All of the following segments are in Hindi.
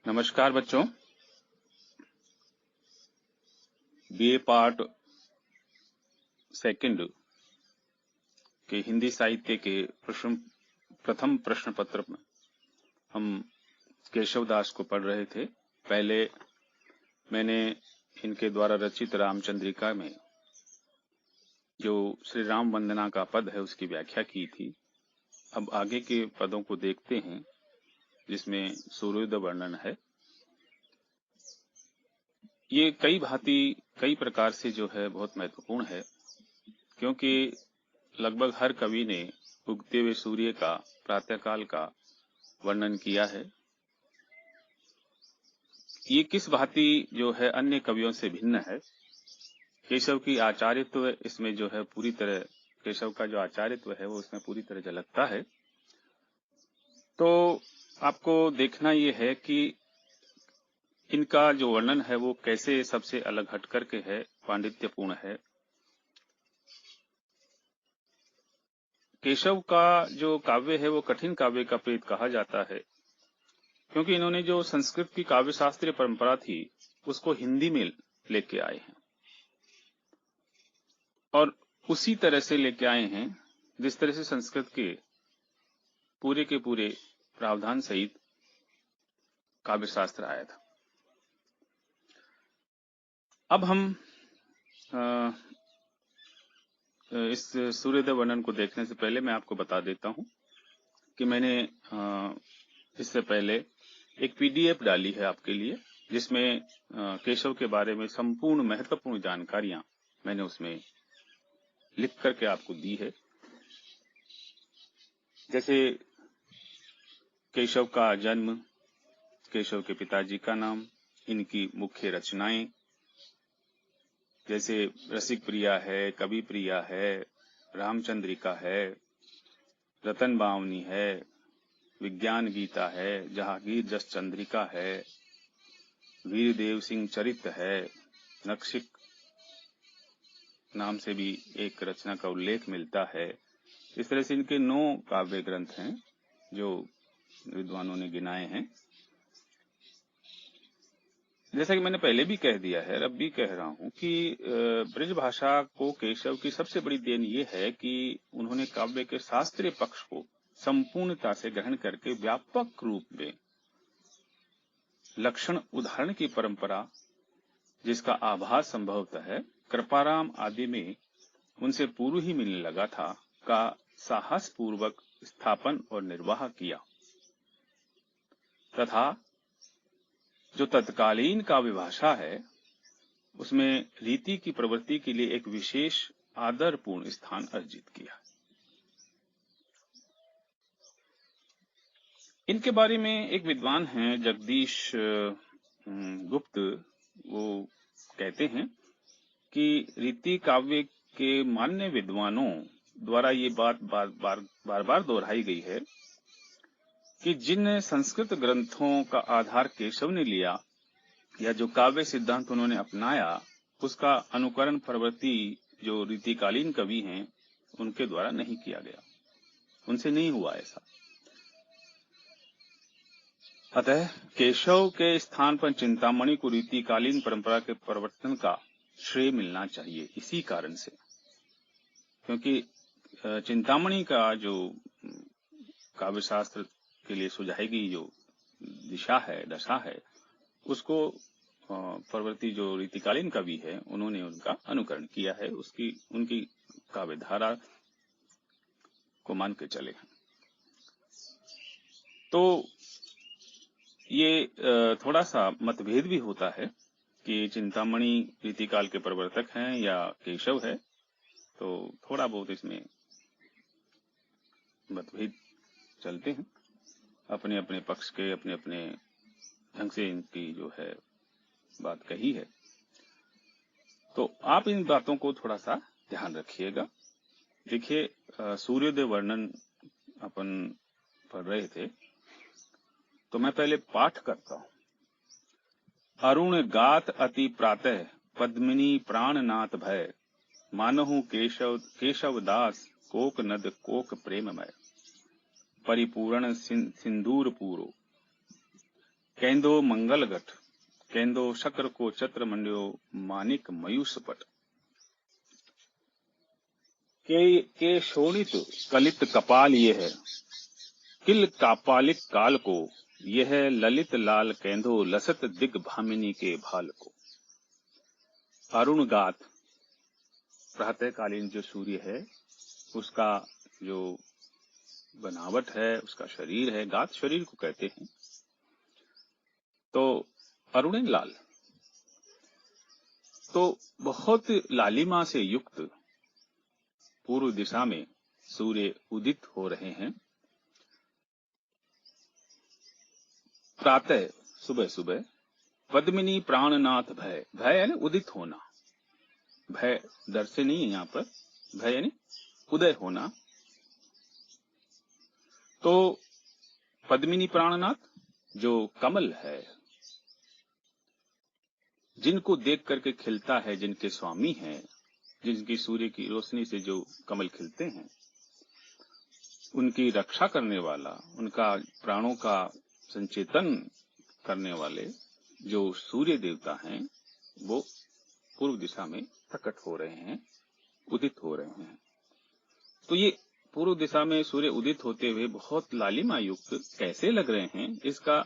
नमस्कार बच्चों। बीए पार्ट सेकंड के हिंदी साहित्य के प्रथम प्रश्न पत्र में हम केशव दास को पढ़ रहे थे। पहले मैंने इनके द्वारा रचित रामचंद्रिका में जो श्री राम वंदना का पद है उसकी व्याख्या की थी। अब आगे के पदों को देखते हैं जिसमें सूर्योदय वर्णन है। ये कई प्रकार से जो है बहुत महत्वपूर्ण है, क्योंकि लगभग हर कवि ने उगते हुए सूर्य का प्रातःकाल का वर्णन किया है। ये किस भांति जो है अन्य कवियों से भिन्न है। केशव की आचार्यत्व इसमें जो है पूरी तरह, केशव का जो आचार्यत्व है वो इसमें पूरी तरह झलकता है। तो आपको देखना ये है कि इनका जो वर्णन है वो कैसे सबसे अलग हट करके है, पांडित्यपूर्ण है। केशव का जो काव्य है वो कठिन काव्य का प्रेत कहा जाता है, क्योंकि इन्होंने जो संस्कृत की काव्य शास्त्रीय परंपरा थी उसको हिंदी में लेके आए हैं और उसी तरह से लेके आए हैं जिस तरह से संस्कृत के पूरे प्रावधान सहित काव्य शास्त्र आया था। अब हम इस सूर्योदय वर्णन को देखने से पहले मैं आपको बता देता हूं कि मैंने इससे पहले एक पीडीएफ डाली है आपके लिए, जिसमें केशव के बारे में संपूर्ण महत्वपूर्ण जानकारियां मैंने उसमें लिख करके आपको दी है। जैसे केशव का जन्म, केशव के पिताजी का नाम, इनकी मुख्य रचनाएं, जैसे रसिक प्रिया है, कवि प्रिया है, रामचंद्रिका है, रतन बावनी है, विज्ञान गीता है, जहांगीर जस चंद्रिका है, वीरदेव सिंह चरित है, नक्शिक नाम से भी एक रचना का उल्लेख मिलता है। इस तरह से इनके 9 काव्य ग्रंथ हैं जो विद्वानों ने गिनाए हैं। जैसा कि मैंने पहले भी कह दिया है, अब भी कह रहा हूं कि ब्रज भाषा को केशव की सबसे बड़ी देन ये है कि उन्होंने काव्य के शास्त्रीय पक्ष को संपूर्णता से ग्रहण करके व्यापक रूप में लक्षण उदाहरण की परंपरा, जिसका आभास संभवतः है कृपाराम आदि में उनसे पूर्व ही मिलने लगा था, का साहस पूर्वक स्थापन और निर्वाह किया तथा जो तत्कालीन काव्य भाषा है उसमें रीति की प्रवृत्ति के लिए एक विशेष आदरपूर्ण स्थान अर्जित किया। इनके बारे में एक विद्वान हैं जगदीश गुप्त, वो कहते हैं कि रीति काव्य के मान्य विद्वानों द्वारा ये बात बार बार दोहराई गई है कि जिन संस्कृत ग्रंथों का आधार केशव ने लिया या जो काव्य सिद्धांत उन्होंने अपनाया, उसका अनुकरण प्रवृत्ति जो रीतिकालीन कवि हैं उनके द्वारा नहीं किया गया, उनसे नहीं हुआ ऐसा। अतः केशव के स्थान पर चिंतामणि को रीतिकालीन परंपरा के प्रवर्तन का श्रेय मिलना चाहिए। इसी कारण से, क्योंकि चिंतामणि का जो काव्य शास्त्र के लिए सुझाई गई जो दिशा है, दशा है, उसको प्रवृत्ति जो रीतिकालीन कवि है उन्होंने उनका अनुकरण किया है, उनकी काव्य धारा को मान के चले हैं। तो ये थोड़ा सा मतभेद भी होता है कि चिंतामणि रीतिकाल के प्रवर्तक हैं या केशव है, तो थोड़ा बहुत इसमें मतभेद चलते हैं। अपने अपने पक्ष के अपने अपने ढंग से इनकी जो है बात कही है, तो आप इन बातों को थोड़ा सा ध्यान रखिएगा। देखिए, सूर्योदय वर्णन अपन पढ़ रहे थे, तो मैं पहले पाठ करता हूं। अरुण गात अति प्रातः पद्मिनी प्राणनाथ भय, मानहु केशव दास कोक नद कोक प्रेममय, परिपूर्ण सिंदूर पूरो कैंदो मंगल घट, कैंदो शक्र को छत्र मंड्यो मानिक मयूष पट। के शोणित कलित कपाल ये है, किल कापालिक काल को, यह ललित लाल कैंधो लसत दिग भामिनी के भाल को। अरुण गात, प्रातःकालीन जो सूर्य है उसका जो बनावट है, उसका शरीर है, गात शरीर को कहते हैं, तो अरुण लाल, तो बहुत लालिमा से युक्त पूर्व दिशा में सूर्य उदित हो रहे हैं। प्रातः सुबह सुबह पद्मिनी प्राणनाथ भय, भय यानी उदित होना, भय डर से नहीं है यहाँ पर, भय यानी उदय होना। तो पद्मिनी प्राणनाथ जो कमल है, जिनको देख करके खिलता है, जिनके स्वामी हैं, जिनकी सूर्य की रोशनी से जो कमल खिलते हैं, उनकी रक्षा करने वाला, उनका प्राणों का संचेतन करने वाले जो सूर्य देवता हैं, वो पूर्व दिशा में प्रकट हो रहे हैं, उदित हो रहे हैं। तो ये पूर्व दिशा में सूर्य उदित होते हुए बहुत लालिमा युक्त कैसे लग रहे हैं, इसका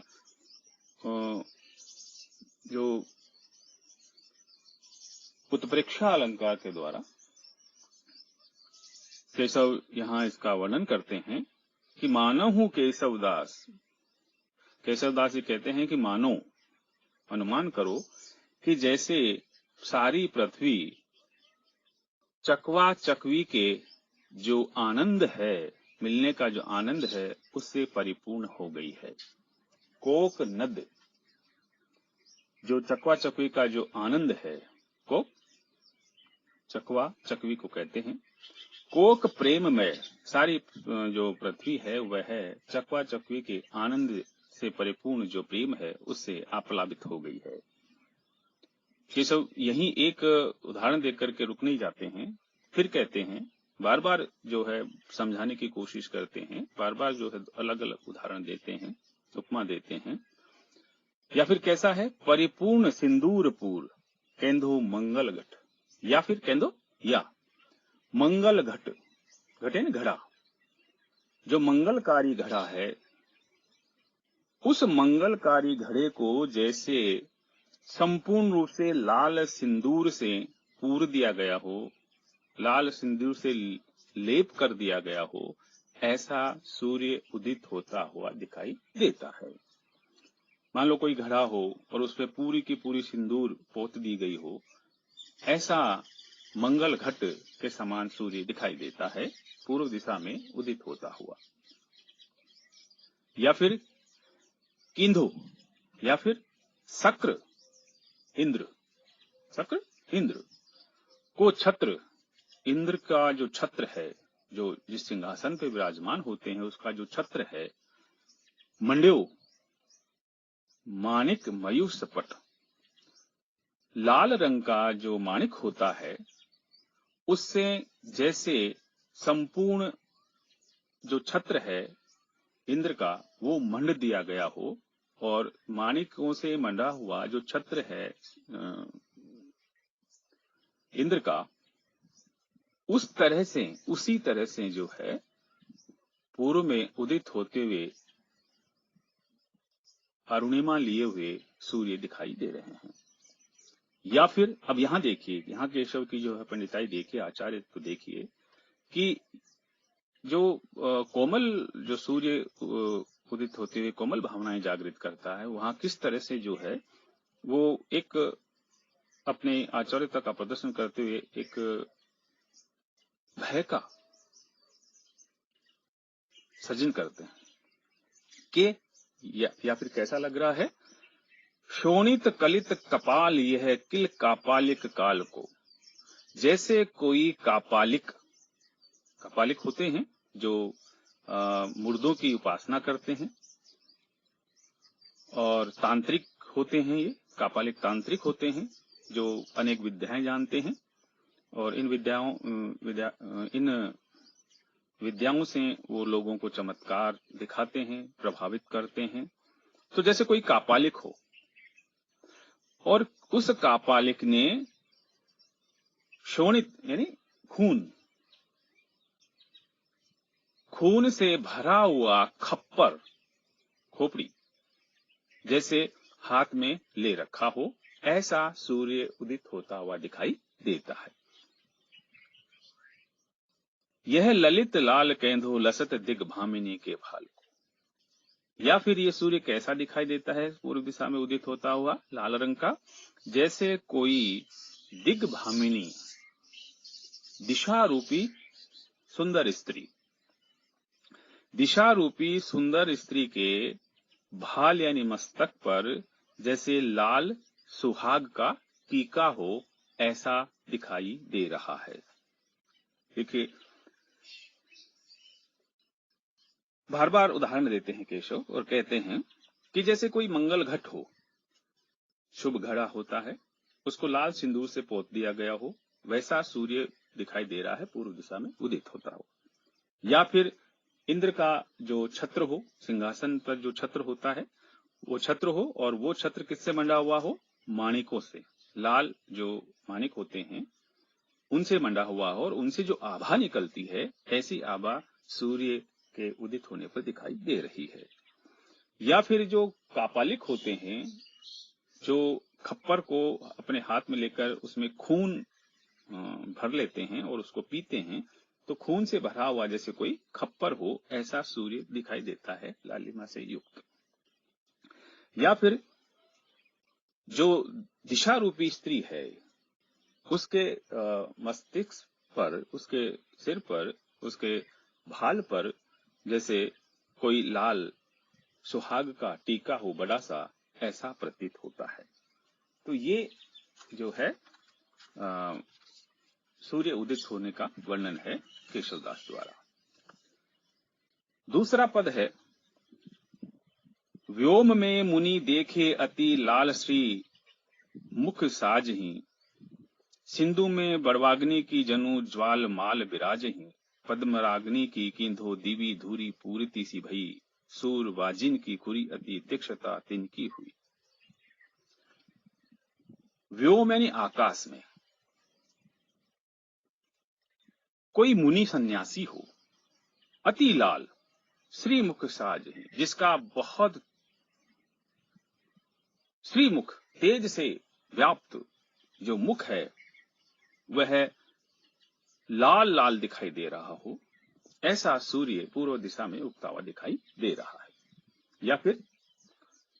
जो उत्प्रेक्षा अलंकार के द्वारा केशव यहाँ इसका वर्णन करते हैं कि मानो हूं केशवदास। केशवदास जी कहते हैं कि मानो, अनुमान करो कि जैसे सारी पृथ्वी चकवा चकवी के जो आनंद है, मिलने का जो आनंद है, उससे परिपूर्ण हो गई है। कोक नद, जो चकवा चकवी का जो आनंद है, कोक चकवा चकवी को कहते हैं। कोक प्रेम में सारी जो पृथ्वी है वह चकवा चकवी के आनंद से परिपूर्ण जो प्रेम है उससे आप्लावित हो गई है। केशव यही एक उदाहरण देकर के रुक नहीं जाते हैं, फिर कहते हैं, बार बार जो है समझाने की कोशिश करते हैं, बार बार जो है अलग अलग उदाहरण देते हैं, उपमा देते हैं। या फिर कैसा है, परिपूर्ण सिंदूरपुर केंदो मंगल घट, या फिर केंदो या मंगल घट, घटे न घड़ा, जो मंगलकारी घड़ा है, उस मंगलकारी घड़े को जैसे संपूर्ण रूप से लाल सिंदूर से पूर दिया गया हो, लाल सिंदूर से लेप कर दिया गया हो, ऐसा सूर्य उदित होता हुआ दिखाई देता है। मान लो कोई घड़ा हो और उसमें पूरी की पूरी सिंदूर पोत दी गई हो, ऐसा मंगल घट के समान सूर्य दिखाई देता है पूर्व दिशा में उदित होता हुआ। या फिर किंधु, या फिर शक्र इंद्र, शक्र इंद्र को छत्र, इंद्र का जो छत्र है, जो जिस सिंहासन पे विराजमान होते हैं उसका जो छत्र है, मंड्यो मानिक मयूष पट, लाल रंग का जो मानिक होता है उससे जैसे संपूर्ण जो छत्र है इंद्र का वो मंड दिया गया हो, और मानिकों से मंडा हुआ जो छत्र है इंद्र का, उस तरह से, उसी तरह से जो है पूर्व में उदित होते हुए अरुणिमा लिए हुए सूर्य दिखाई दे रहे हैं। या फिर अब यहां देखिए, यहां केशव की जो है पंडिताई देखिए, आचार्य को देखिए कि जो कोमल जो सूर्य उदित होते हुए कोमल भावनाएं जागृत करता है, वहां किस तरह से जो है वो एक अपने आचार्यता का प्रदर्शन करते हुए एक भय का सृजन करते हैं कि या फिर कैसा लग रहा है, शोणित कलित कपाल यह किल कापालिक काल को, जैसे कोई कापालिक, कापालिक होते हैं जो मुर्दों की उपासना करते हैं, और तांत्रिक होते हैं, ये कापालिक तांत्रिक होते हैं जो अनेक विद्याएं जानते हैं, और इन विद्याओं से वो लोगों को चमत्कार दिखाते हैं, प्रभावित करते हैं, तो जैसे कोई कापालिक हो और उस कापालिक ने शोणित यानी खून से भरा हुआ खप्पर, खोपड़ी जैसे हाथ में ले रखा हो, ऐसा सूर्य उदित होता हुआ दिखाई देता है। यह ललित लाल केंदु लसत दिग्भामिनी के भाल को। या फिर ये सूर्य कैसा दिखाई देता है पूर्व दिशा में उदित होता हुआ लाल रंग का, जैसे कोई दिग्भामिनी दिशा रूपी सुंदर स्त्री, दिशा रूपी सुंदर स्त्री के भाल यानी मस्तक पर जैसे लाल सुहाग का टीका हो, ऐसा दिखाई दे रहा है। देखिए, बार बार उदाहरण देते हैं केशव और कहते हैं कि जैसे कोई मंगल घट हो, शुभ घड़ा होता है, उसको लाल सिंदूर से पोत दिया गया हो, वैसा सूर्य दिखाई दे रहा है पूर्व दिशा में उदित होता हो। या फिर इंद्र का जो छत्र हो, सिंहासन पर जो छत्र होता है वो छत्र हो, और वो छत्र किससे मंडा हुआ हो? माणिकों से, लाल जो माणिक होते हैं उनसे मंडा हुआ हो, और उनसे जो आभा निकलती है, ऐसी आभा सूर्य के उदित होने पर दिखाई दे रही है। या फिर जो कापालिक होते हैं, जो खप्पर को अपने हाथ में लेकर उसमें खून भर लेते हैं और उसको पीते हैं, तो खून से भरा हुआ जैसे कोई खप्पर हो, ऐसा सूर्य दिखाई देता है लालिमा से युक्त। या फिर जो दिशा रूपी स्त्री है, उसके मस्तिष्क पर, उसके सिर पर, उसके भाल पर जैसे कोई लाल सुहाग का टीका हो बड़ा सा, ऐसा प्रतीत होता है। तो ये जो है सूर्य उदित होने का वर्णन है केशवदास द्वारा। दूसरा पद है, व्योम में मुनि देखे अति लाल श्री मुख साजही, सिंधु में बड़वाग्नि की जनु ज्वाल माल विराजही, पद्मराग्नि की किंधो दिवी धूरी पूरिति सी भई, सूर वाजिन की खुरी अति तीक्ष्णता तिनकी हुई। व्योम यानी आकाश में कोई मुनि सन्यासी हो, अति लाल श्रीमुख साज है, जिसका बहुत श्रीमुख तेज से व्याप्त जो मुख है वह लाल लाल दिखाई दे रहा हो, ऐसा सूर्य पूर्व दिशा में उगता हुआ दिखाई दे रहा है। या फिर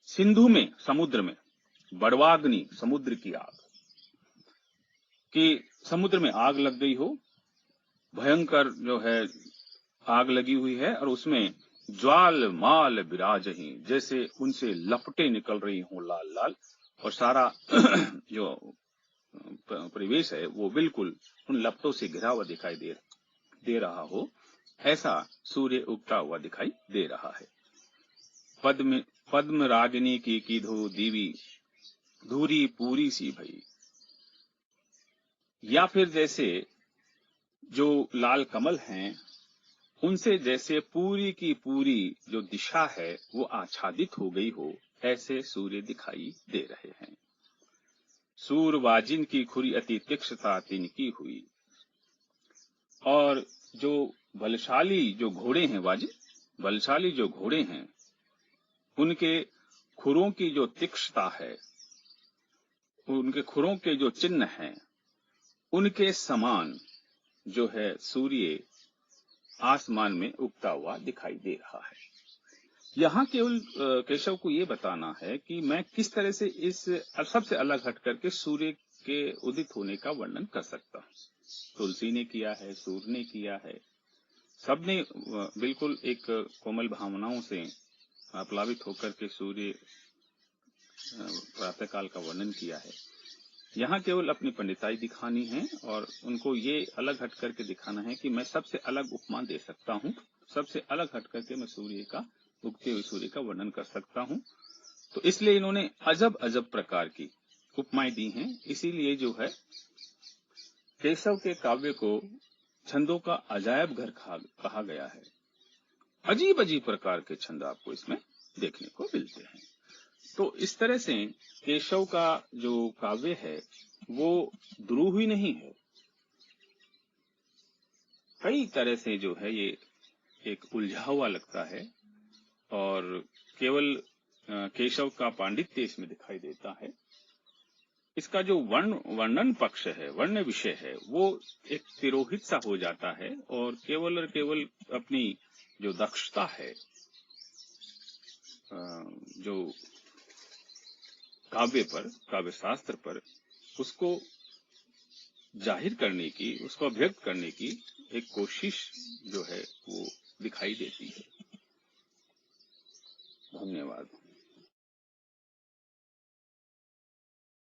सिंधु में, समुद्र में, बड़वाग्नि समुद्र की आग, कि समुद्र में आग लग गई हो, भयंकर जो है आग लगी हुई है, और उसमें ज्वाल माल विराजही, जैसे उनसे लपटें निकल रही हों लाल लाल, और सारा जो परिवेश है वो बिल्कुल उन लपटों से घिरा हुआ दिखाई दे रहा हो, ऐसा सूर्य उगता हुआ दिखाई दे रहा है। पद्म रागिनी की कीधो दीवी धूरी पूरी सी भई। या फिर जैसे जो लाल कमल हैं, उनसे जैसे पूरी की पूरी जो दिशा है वो आच्छादित हो गई हो, ऐसे सूर्य दिखाई दे रहे हैं। सूर वाजिन की खुरी अति तीक्ष्णता तिनकी हुई। और जो बलशाली जो घोड़े हैं, वाजिन बलशाली जो घोड़े हैं, उनके खुरों की जो तीक्ष्णता है, उनके खुरों के जो चिन्ह हैं, उनके समान जो है सूर्य आसमान में उगता हुआ दिखाई दे रहा है। यहाँ केवल केशव को ये बताना है कि मैं किस तरह से इस सबसे अलग हट करके सूर्य के उदित होने का वर्णन कर सकता हूँ। तुलसी ने किया है, सूर्य ने किया है, सबने बिल्कुल एक कोमल भावनाओं से प्लावित होकर के सूर्य प्रातः काल का वर्णन किया है। यहाँ केवल अपनी पंडिताई दिखानी है और उनको ये अलग हट करके दिखाना है कि मैं सबसे अलग उपमा दे सकता हूँ, सबसे अलग हट करके मैं सूर्य का, उगते हुए सूर्य का वर्णन कर सकता हूँ। तो इसलिए इन्होंने अजब अजब प्रकार की उपमाएं दी हैं। इसीलिए जो है केशव के काव्य को छंदों का अजायब घर कहा गया है। अजीब अजीब प्रकार के छंद आपको इसमें देखने को मिलते हैं। तो इस तरह से केशव का जो काव्य है वो दुरूह ही नहीं है, कई तरह से जो है ये एक उलझा हुआ लगता है और केवल केशव का पांडित्य इसमें दिखाई देता है। इसका जो वर्णन पक्ष है, वर्ण विषय है, वो एक तिरोहित सा हो जाता है और केवल अपनी जो दक्षता है, जो काव्य पर, काव्य शास्त्र पर, उसको जाहिर करने की, उसको अभिव्यक्त करने की एक कोशिश जो है वो दिखाई देती है। धन्यवाद।